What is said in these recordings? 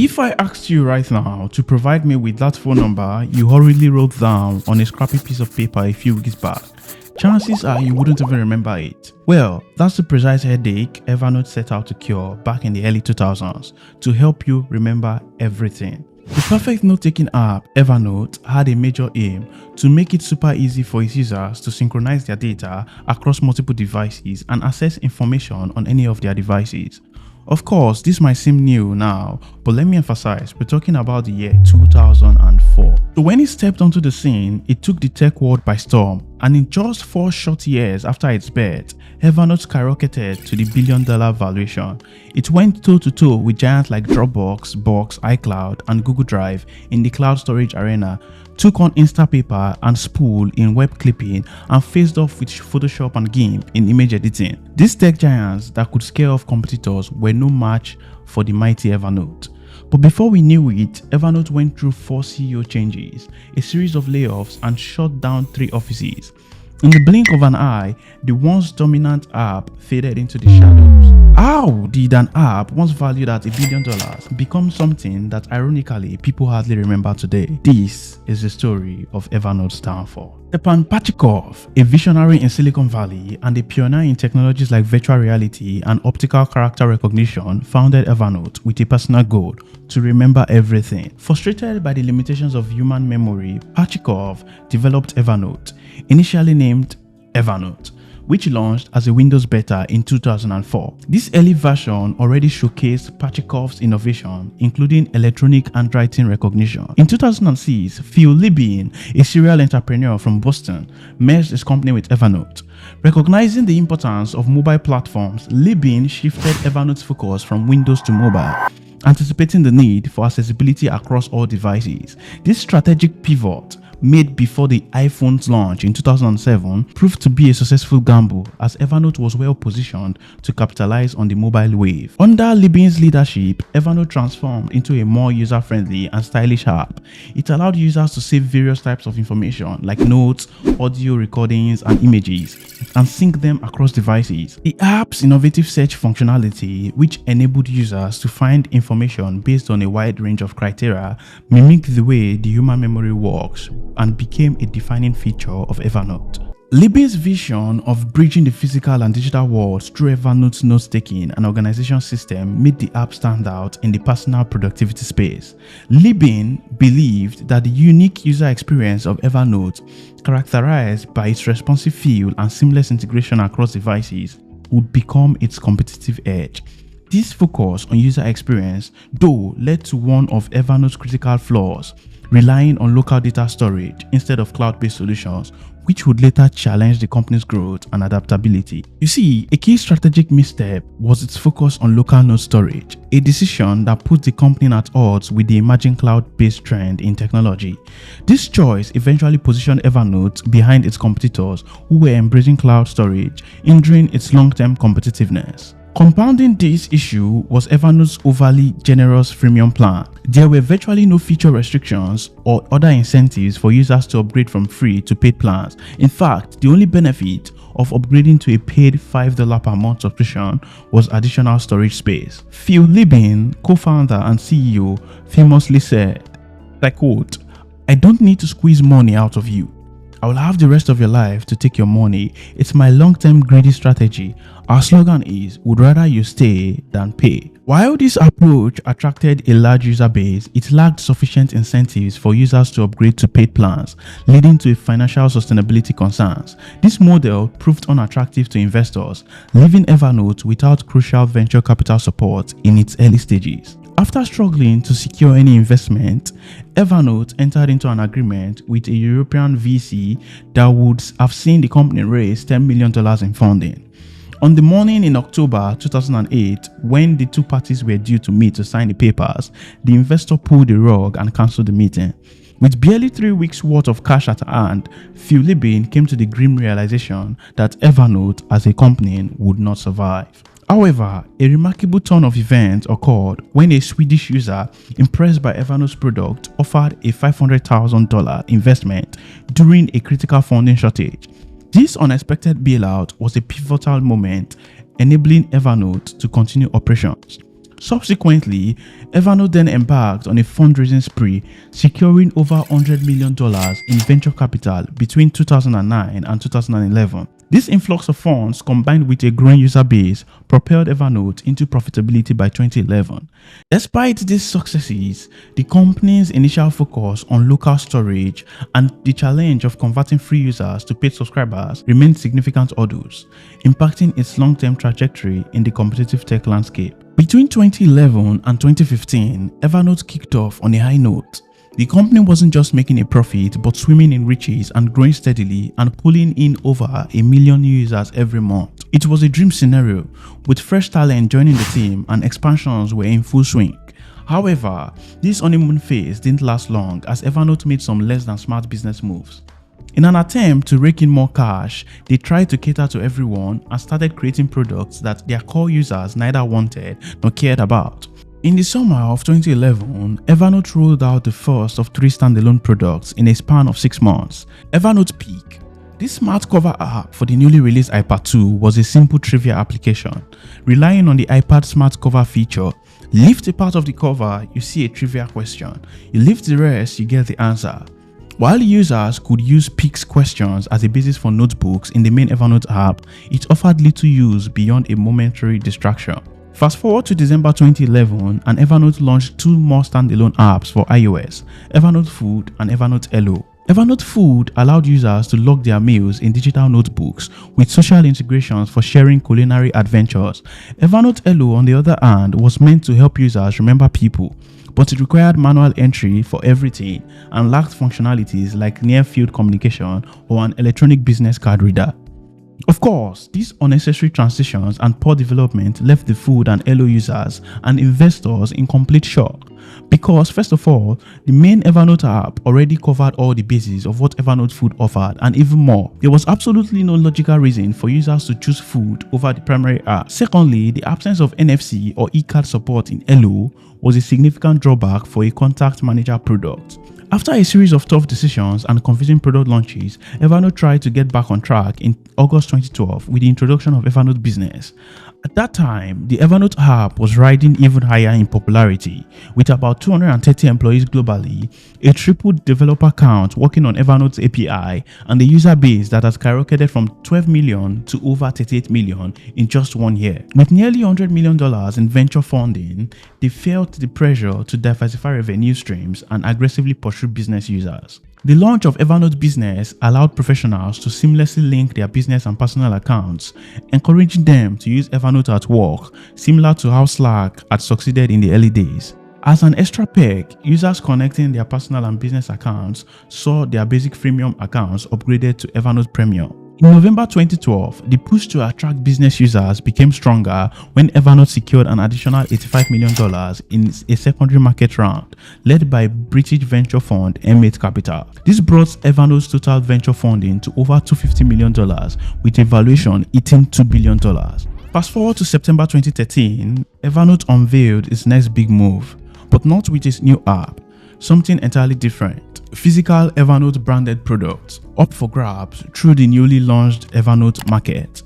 If I asked you right now to provide me with that phone number you hurriedly wrote down on a scrappy piece of paper a few weeks back, chances are you wouldn't even remember it. Well, that's the precise headache Evernote set out to cure back in the early 2000s to help you remember everything. The perfect note-taking app, Evernote, had a major aim to make it super easy for its users to synchronize their data across multiple devices and access information on any of their devices. Of course, this might seem new now, but let me emphasize, we're talking about the year 2004. So when it stepped onto the scene, it took the tech world by storm, and in just 4 short years after its birth, Evernote skyrocketed to the billion-dollar valuation. It went toe-to-toe with giants like Dropbox, Box, iCloud, and Google Drive in the cloud storage arena, took on Instapaper and Spool in web clipping, and faced off with Photoshop and GIMP in image editing. These tech giants that could scare off competitors were no match for the mighty Evernote. But before we knew it, Evernote went through 4 CEO changes, a series of layoffs, and shut down 3 offices. In the blink of an eye, the once dominant app faded into the shadows. How did an app once valued at $1 billion become something that ironically people hardly remember today? This is the story of Evernote's downfall. Stepan Pachikov, a visionary in Silicon Valley and a pioneer in technologies like virtual reality and optical character recognition, founded Evernote with a personal goal to remember everything. Frustrated by the limitations of human memory, Pachikov developed Evernote, initially named Evernote, which launched as a Windows beta in 2004. This early version already showcased Pachikov's innovation, including electronic handwriting recognition. In 2006, Phil Libin, a serial entrepreneur from Boston, merged his company with Evernote. Recognizing the importance of mobile platforms, Libin shifted Evernote's focus from Windows to mobile, anticipating the need for accessibility across all devices. This strategic pivot, made before the iPhone's launch in 2007, proved to be a successful gamble as Evernote was well positioned to capitalize on the mobile wave. Under Libin's leadership, Evernote transformed into a more user-friendly and stylish app. It allowed users to save various types of information like notes, audio recordings, and images, and sync them across devices. The app's innovative search functionality, which enabled users to find information based on a wide range of criteria, mimicked the way the human memory works and became a defining feature of Evernote. Libin's vision of bridging the physical and digital worlds through Evernote's note-taking and organization system made the app stand out in the personal productivity space. Libin believed that the unique user experience of Evernote, characterized by its responsive feel and seamless integration across devices, would become its competitive edge. This focus on user experience, though, led to one of Evernote's critical flaws, relying on local data storage instead of cloud-based solutions, which would later challenge the company's growth and adaptability. You see, a key strategic misstep was its focus on local node storage, a decision that put the company at odds with the emerging cloud-based trend in technology. This choice eventually positioned Evernote behind its competitors who were embracing cloud storage, hindering its long-term competitiveness. Compounding this issue was Evernote's overly generous freemium plan. There were virtually no feature restrictions or other incentives for users to upgrade from free to paid plans. In fact, the only benefit of upgrading to a paid $5 per month subscription was additional storage space. Phil Libin, co-founder and CEO, famously said, I quote, "I don't need to squeeze money out of you. I will have the rest of your life to take your money. It's my long-term greedy strategy. Our slogan is, would rather you stay than pay." While this approach attracted a large user base, it lacked sufficient incentives for users to upgrade to paid plans, leading to financial sustainability concerns. This model proved unattractive to investors, leaving Evernote without crucial venture capital support in its early stages. After struggling to secure any investment, Evernote entered into an agreement with a European VC that would have seen the company raise $10 million in funding. On the morning in October 2008, when the two parties were due to meet to sign the papers, the investor pulled the rug and cancelled the meeting. With barely 3 weeks worth of cash at hand, Phil Libin came to the grim realization that Evernote as a company would not survive. However, a remarkable turn of events occurred when a Swedish user, impressed by Evernote's product, offered a $500,000 investment during a critical funding shortage. This unexpected bailout was a pivotal moment, enabling Evernote to continue operations. Subsequently, Evernote then embarked on a fundraising spree, securing over $100 million in venture capital between 2009 and 2011. This influx of funds, combined with a growing user base, propelled Evernote into profitability by 2011. Despite these successes, the company's initial focus on local storage and the challenge of converting free users to paid subscribers remained significant hurdles, impacting its long-term trajectory in the competitive tech landscape. Between 2011 and 2015, Evernote kicked off on a high note. The company wasn't just making a profit, but swimming in riches and growing steadily and pulling in over 1 million new users every month. It was a dream scenario, with fresh talent joining the team and expansions were in full swing. However, this honeymoon phase didn't last long as Evernote made some less than smart business moves. In an attempt to rake in more cash, they tried to cater to everyone and started creating products that their core users neither wanted nor cared about. In the summer of 2011, Evernote rolled out the first of 3 standalone products in a span of 6 months. Evernote Peak. This smart cover app for the newly released iPad 2 was a simple trivia application. Relying on the iPad smart cover feature, lift a part of the cover, you see a trivia question. You lift the rest, you get the answer. While users could use Peak's questions as a basis for notebooks in the main Evernote app, it offered little use beyond a momentary distraction. Fast forward to December 2011 and Evernote launched 2 more standalone apps for iOS, Evernote Food and Evernote Hello. Evernote Food allowed users to log their meals in digital notebooks with social integrations for sharing culinary adventures. Evernote Hello, on the other hand, was meant to help users remember people, but it required manual entry for everything and lacked functionalities like near-field communication or an electronic business card reader. Of course, these unnecessary transitions and poor development left the Food and Hello users and investors in complete shock. Because, first of all, the main Evernote app already covered all the bases of what Evernote Food offered and even more. There was absolutely no logical reason for users to choose Food over the primary app. Secondly, the absence of NFC or e-card support in Hello was a significant drawback for a contact manager product. After a series of tough decisions and confusing product launches, Evernote tried to get back on track in August 2012 with the introduction of Evernote Business. At that time, the Evernote app was riding even higher in popularity, with about 230 employees globally, a tripled developer count working on Evernote's API, and a user base that has skyrocketed from 12 million to over 38 million in just 1 year. With nearly $100 million in venture funding, they felt the pressure to diversify revenue streams and aggressively pursue business users. The launch of Evernote Business allowed professionals to seamlessly link their business and personal accounts, encouraging them to use Evernote at work, similar to how Slack had succeeded in the early days. As an extra perk, users connecting their personal and business accounts saw their basic freemium accounts upgraded to Evernote Premium. In November 2012, the push to attract business users became stronger when Evernote secured an additional $85 million in a secondary market round led by British venture fund M8 Capital. This brought Evernote's total venture funding to over $250 million with a valuation hitting $2 billion. Fast forward to September 2013, Evernote unveiled its next big move, but not with its new app, something entirely different. Physical Evernote branded products up for grabs through the newly launched Evernote Market.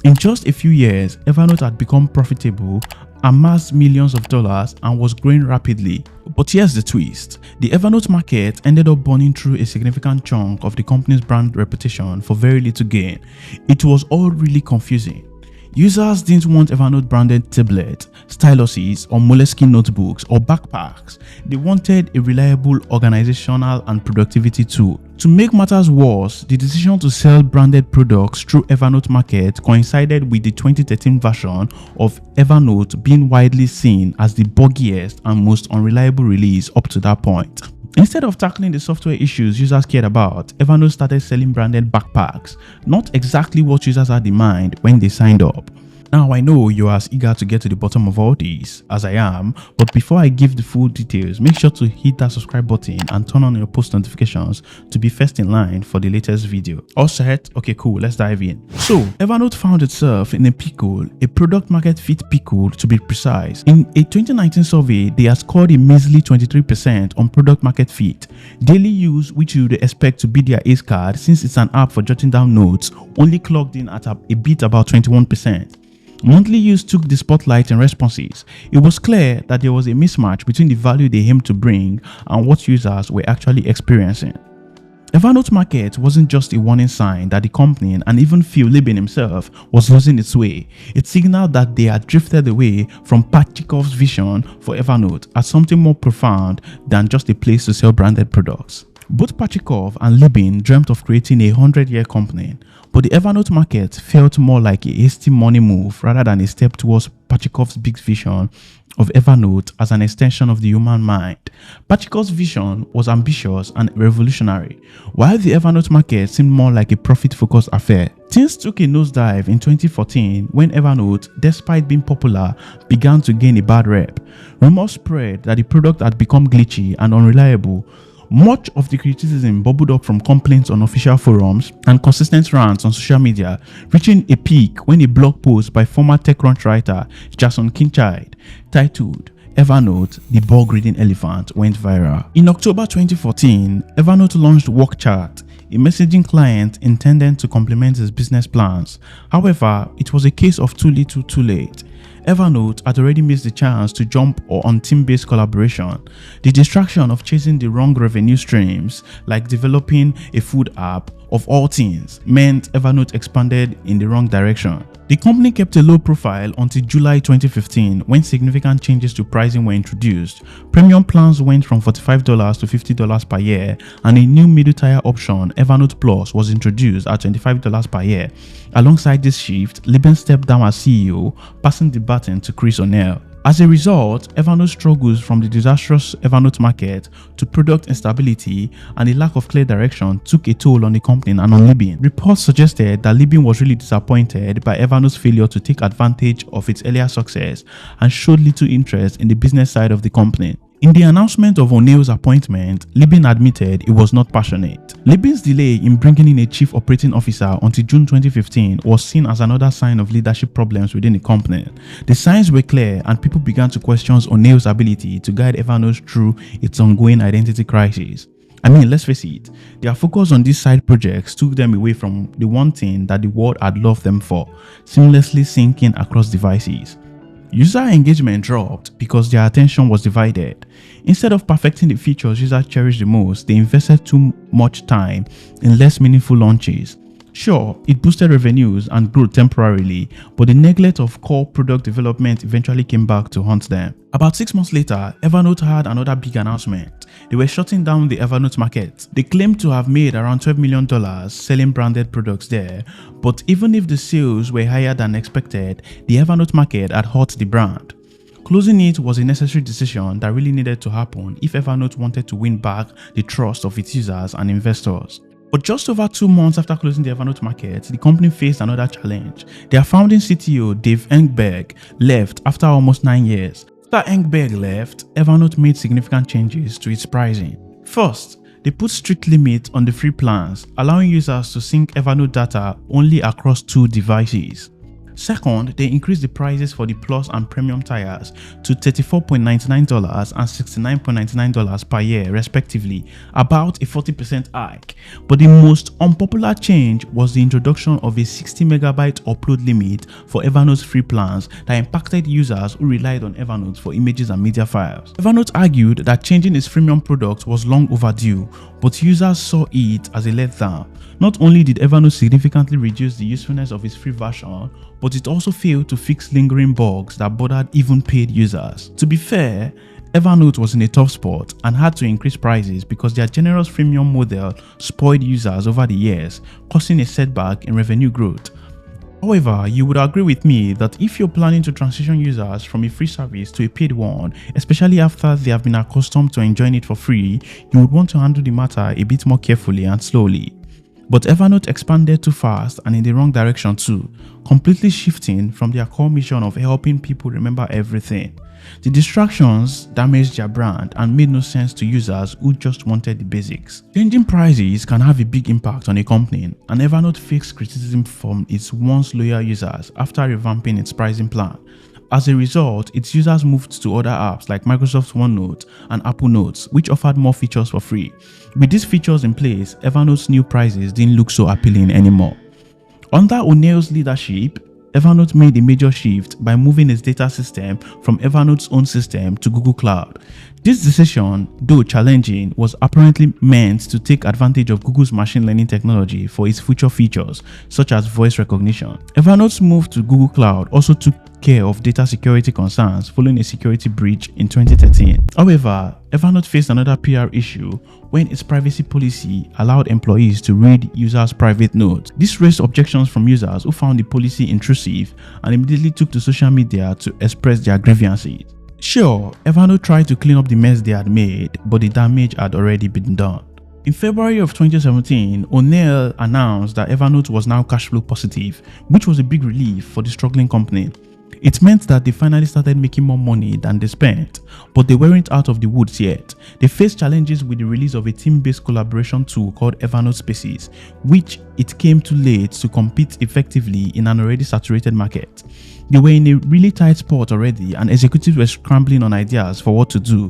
In just a few years, Evernote had become profitable, amassed millions of dollars, and was growing rapidly. But here's the twist. The Evernote Market ended up burning through a significant chunk of the company's brand reputation for very little gain. It was all really confusing. Users didn't want Evernote branded tablets, styluses, or Moleskine notebooks or backpacks. They wanted a reliable organizational and productivity tool. To make matters worse, the decision to sell branded products through Evernote Market coincided with the 2013 version of Evernote being widely seen as the buggiest and most unreliable release up to that point. Instead of tackling the software issues users cared about, Evernote started selling branded backpacks, not exactly what users had in mind when they signed up. Now I know you're as eager to get to the bottom of all this as I am, but before I give the full details, make sure to hit that subscribe button and turn on your post notifications to be first in line for the latest video. All set? Okay, cool, let's dive in. So, Evernote found itself in a pickle, a product market fit pickle to be precise. In a 2019 survey, they had scored a measly 23% on product market fit. Daily use, which you would expect to be their ace card since it's an app for jotting down notes, only clocked in at a bit about 21%. Monthly use took the spotlight in responses. It was clear that there was a mismatch between the value they aimed to bring and what users were actually experiencing. Evernote Market wasn't just a warning sign that the company, and even Phil Libin himself, was losing its way. It signaled that they had drifted away from Pachikov's vision for Evernote as something more profound than just a place to sell branded products. Both Pachikov and Libin dreamt of creating a 100-year company, but the Evernote Market felt more like a hasty money move rather than a step towards Pachikov's big vision of Evernote as an extension of the human mind. Pachikov's vision was ambitious and revolutionary, while the Evernote Market seemed more like a profit-focused affair. Things took a nosedive in 2014 when Evernote, despite being popular, began to gain a bad rep. Rumors spread that the product had become glitchy and unreliable. Much of the criticism bubbled up from complaints on official forums and consistent rants on social media, reaching a peak when a blog post by former TechCrunch writer Jason Kincaid, titled Evernote, the bug-ridden elephant, went viral. In October 2014, Evernote launched WorkChat, a messaging client intended to complement its business plans. However, it was a case of too little too late. Evernote had already missed the chance to jump on team-based collaboration. The distraction of chasing the wrong revenue streams, like developing a food app of all things, meant Evernote expanded in the wrong direction. The company kept a low profile until July 2015 when significant changes to pricing were introduced. Premium plans went from $45 to $50 per year, and a new middle tier option, Evernote Plus, was introduced at $25 per year. Alongside this shift, Libin stepped down as CEO, passing the baton to Chris O'Neill. As a result, Evernote struggles from the disastrous Evernote Market to product instability, and a lack of clear direction took a toll on the company and on Libin. Reports suggested that Libin was really disappointed by Evernote's failure to take advantage of its earlier success and showed little interest in the business side of the company. In the announcement of O'Neill's appointment, Libin admitted he was not passionate. Libin's delay in bringing in a chief operating officer until June 2015 was seen as another sign of leadership problems within the company. The signs were clear, and people began to question O'Neill's ability to guide Evernote through its ongoing identity crisis. I mean, let's face it, their focus on these side projects took them away from the one thing that the world had loved them for, seamlessly syncing across devices. User engagement dropped because their attention was divided. Instead of perfecting the features users cherish the most, they invested too much time in less meaningful launches. Sure, it boosted revenues and growth temporarily, but the neglect of core product development eventually came back to haunt them. About 6 months later, Evernote had another big announcement. They were shutting down the Evernote Market. They claimed to have made around $12 million selling branded products there, but even if the sales were higher than expected, the Evernote Market had hurt the brand. Closing it was a necessary decision that really needed to happen if Evernote wanted to win back the trust of its users and investors. But just over 2 months after closing the Evernote Market, the company faced another challenge. Their founding CTO, Dave Engberg, left after almost 9 years. After Engberg left, Evernote made significant changes to its pricing. First, they put strict limits on the free plans, allowing users to sync Evernote data only across 2 devices. Second, they increased the prices for the Plus and Premium tiers to $34.99 and $69.99 per year respectively, about a 40% hike. But the most unpopular change was the introduction of a 60 MB upload limit for Evernote's free plans that impacted users who relied on Evernote for images and media files. Evernote argued that changing its freemium product was long overdue, but users saw it as a letdown. Not only did Evernote significantly reduce the usefulness of its free version, but it also failed to fix lingering bugs that bothered even paid users. To be fair, Evernote was in a tough spot and had to increase prices because their generous freemium model spoiled users over the years, causing a setback in revenue growth. However, you would agree with me that if you're planning to transition users from a free service to a paid one, especially after they have been accustomed to enjoying it for free, you would want to handle the matter a bit more carefully and slowly. But Evernote expanded too fast and in the wrong direction too, completely shifting from their core mission of helping people remember everything. The distractions damaged their brand and made no sense to users who just wanted the basics. Changing prices can have a big impact on a company, and Evernote faced criticism from its once loyal users after revamping its pricing plan. As a result, its users moved to other apps like Microsoft OneNote and Apple Notes, which offered more features for free. With these features in place, Evernote's new prices didn't look so appealing anymore. Under O'Neill's leadership, Evernote made a major shift by moving its data system from Evernote's own system to Google Cloud. This decision, though challenging, was apparently meant to take advantage of Google's machine learning technology for its future features, such as voice recognition. Evernote's move to Google Cloud also took care of data security concerns following a security breach in 2013. However, Evernote faced another PR issue when its privacy policy allowed employees to read users' private notes. This raised objections from users who found the policy intrusive and immediately took to social media to express their grievances. Sure, Evernote tried to clean up the mess they had made, but the damage had already been done. In February of 2017, O'Neill announced that Evernote was now cash flow positive, which was a big relief for the struggling company. It meant that they finally started making more money than they spent, but they weren't out of the woods yet. They faced challenges with the release of a team-based collaboration tool called Evernote Spaces, which it came too late to compete effectively in an already saturated market. They were in a really tight spot already, and executives were scrambling on ideas for what to do.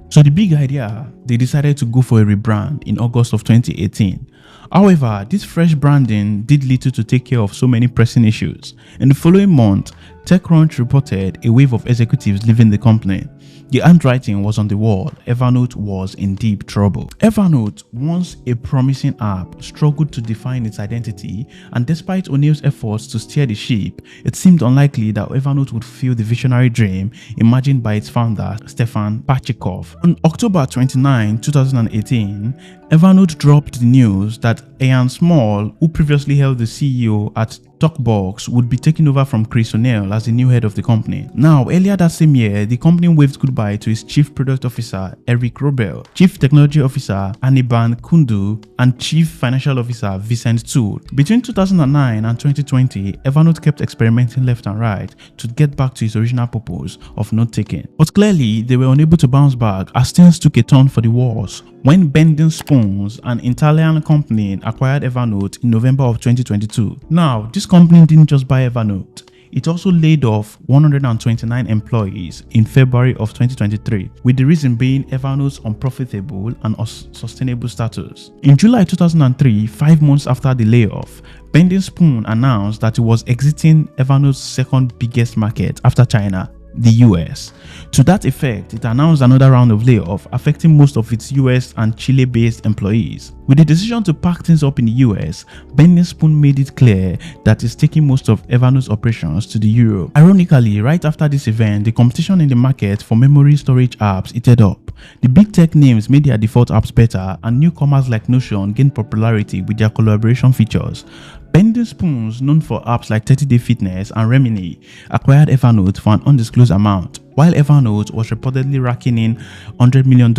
So the big idea, they decided to go for a rebrand in August of 2018. However, this fresh branding did little to take care of so many pressing issues. In the following month, TechCrunch reported a wave of executives leaving the company. The handwriting was on the wall. Evernote was in deep trouble. Evernote, once a promising app, struggled to define its identity, and despite O'Neill's efforts to steer the ship, it seemed unlikely that Evernote would fulfill the visionary dream imagined by its founder, Stefan Pachikov. On October 29, 2018, Evernote dropped the news that Ian Small, who previously held the CEO at TalkBox, would be taking over from Chris O'Neill as the new head of the company. Now, earlier that same year, the company waved goodbye to its Chief Product Officer, Eric Robel, Chief Technology Officer, Anirban Kundu, and Chief Financial Officer, Vincent Tool. Between 2009 and 2020, Evernote kept experimenting left and right to get back to its original purpose of note-taking. But clearly, they were unable to bounce back as things took a turn for the worse when Bending Spoons, an Italian company, acquired Evernote in November of 2022. Now, this company didn't just buy Evernote. It also laid off 129 employees in February of 2023, with the reason being Evernote's unprofitable and unsustainable status. In July 2003, 5 months after the layoff, Bending Spoon announced that it was exiting Evernote's second biggest market after China, the US. To that effect, it announced another round of layoff affecting most of its US and Chile-based employees. With the decision to pack things up in the US, Bending Spoon made it clear that it's taking most of Evernote's operations to the Europe. Ironically, right after this event, the competition in the market for memory storage apps heated up. The big tech names made their default apps better, and newcomers like Notion gained popularity with their collaboration features. Bending Spoons, known for apps like 30-Day Fitness and Remini, acquired Evernote for an undisclosed amount, while Evernote was reportedly racking in $100 million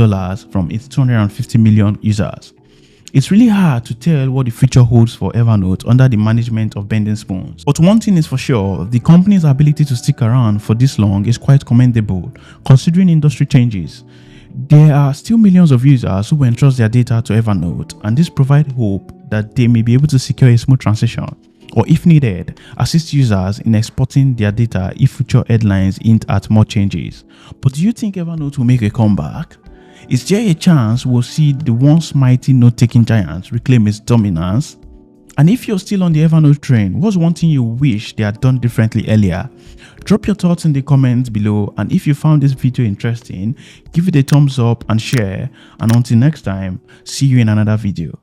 from its 250 million users. It's really hard to tell what the future holds for Evernote under the management of Bending Spoons. But one thing is for sure, the company's ability to stick around for this long is quite commendable, considering industry changes. There are still millions of users who entrust their data to Evernote, and this provides hope that they may be able to secure a smooth transition, or if needed, assist users in exporting their data if future headlines hint at more changes. But do you think Evernote will make a comeback? Is there a chance we'll see the once mighty note-taking giant reclaim its dominance? And if you're still on the Evernote train, what's one thing you wish they had done differently earlier? Drop your thoughts in the comments below, and if you found this video interesting, give it a thumbs up and share. And until next time, see you in another video.